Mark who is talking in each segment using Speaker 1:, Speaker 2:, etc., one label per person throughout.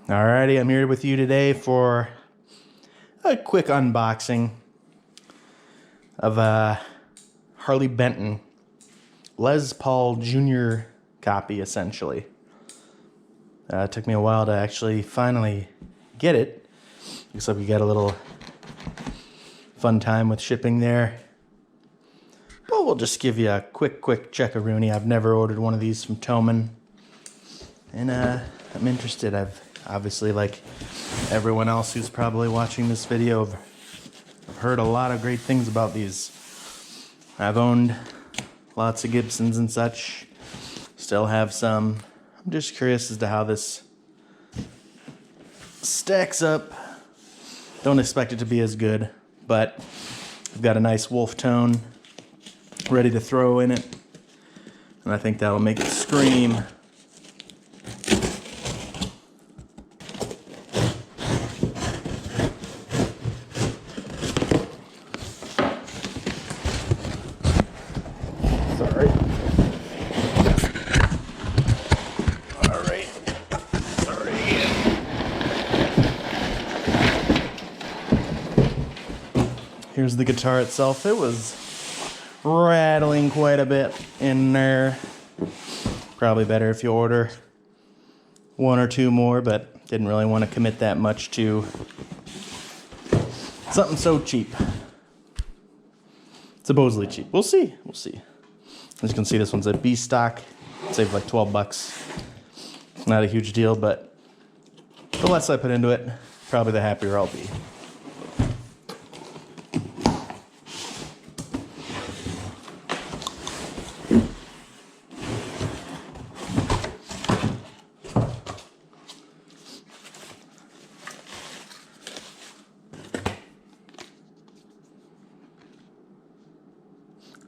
Speaker 1: Alrighty, I'm here with you today for a quick unboxing of a Harley Benton Les Paul Junior copy, essentially. It took me a while to actually finally get it. Looks like we got a little fun time with shipping there. But we'll just give you a quick check-a-rooney. I've never ordered one of these from Thomann, and I'm interested. I've obviously, like everyone else who's probably watching this video, I've heard a lot of great things about these. I've owned lots of Gibsons and such. Still have some. I'm just curious as to how this stacks up. Don't expect it to be as good, but I've got a nice wolf tone ready to throw in it, and I think that'll make it scream. Sorry. All right. Sorry again. Here's the guitar itself. It was rattling quite a bit in there. Probably better if you order one or two more, but didn't really want to commit that much to something so cheap. Supposedly cheap. We'll see. We'll see. As you can see, this one's a B stock. Saved like 12 bucks. Not a huge deal, but the less I put into it, probably the happier I'll be.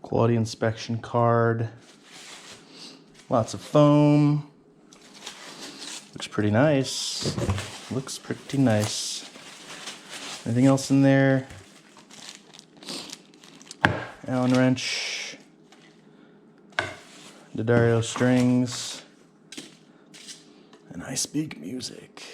Speaker 1: Quality inspection card. Lots of foam. Looks pretty nice. Looks pretty nice. Anything else in there? Allen wrench. D'Addario strings. And I speak music.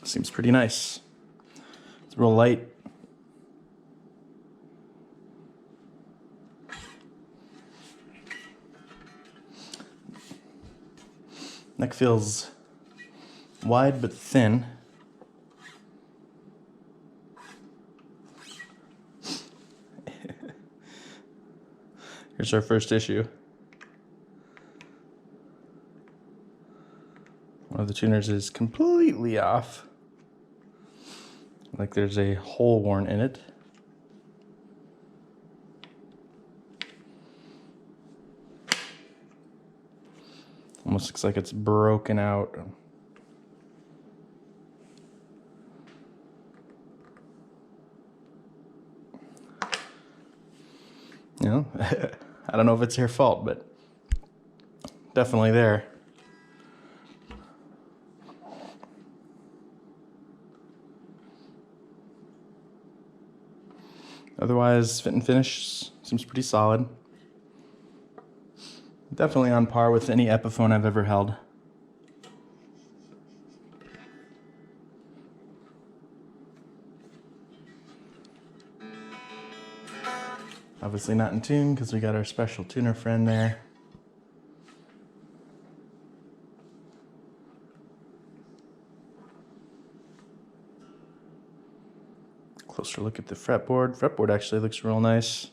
Speaker 1: Seems pretty nice. It's real light. Neck feels wide but thin. Here's our first issue. One of the tuners is completely off. Like there's a hole worn in it. Almost looks like it's broken out. You know, I don't know if it's your fault, but definitely there. Otherwise, fit and finish seems pretty solid. Definitely on par with any Epiphone I've ever held. Obviously not in tune because we got our special tuner friend there. Closer look at the fretboard. Fretboard actually looks real nice.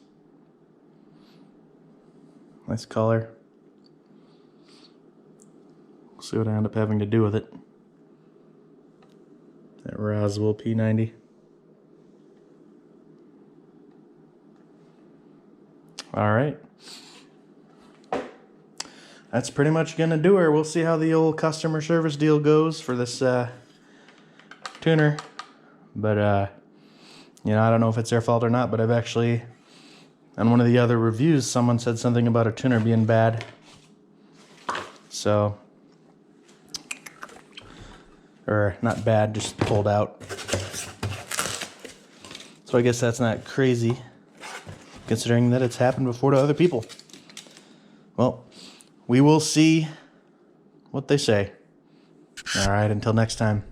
Speaker 1: Nice color. We'll see what I end up having to do with it. That Roswell P90. Alright. That's pretty much gonna do her. We'll see how the old customer service deal goes for this tuner. But you know, I don't know if it's their fault or not, but I've actually, on one of the other reviews, someone said something about a tuner being bad. So Or not bad, just pulled out. So I guess that's not crazy, considering that it's happened before to other people. Well, we will see what they say. All right, until next time.